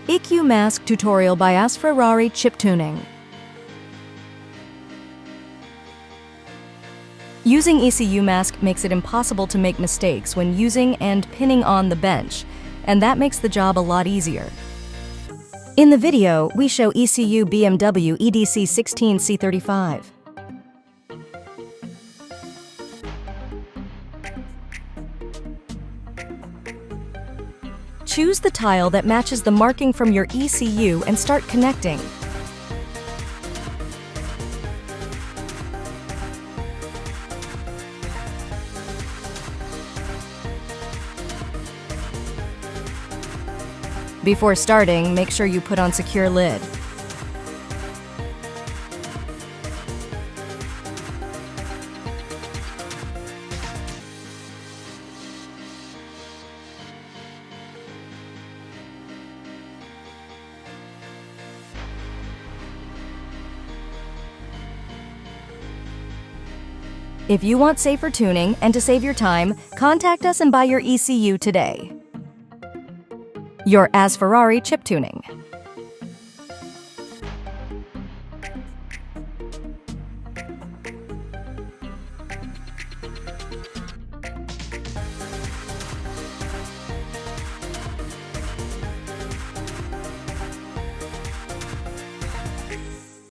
ECU Mask Tutorial by ASFRERRARI Chiptuning. Using ECU mask makes it impossible to make mistakes when using and pinning on the bench, and that makes the job a lot easier. In the video, we show ECU BMW EDC16C35. Choose the tile that matches the marking from your ECU and start connecting. Before starting, make sure you put on secure lid. If you want safer tuning and to save your time, contact us and buy your ECU today. Your AsFerrari Chiptuning.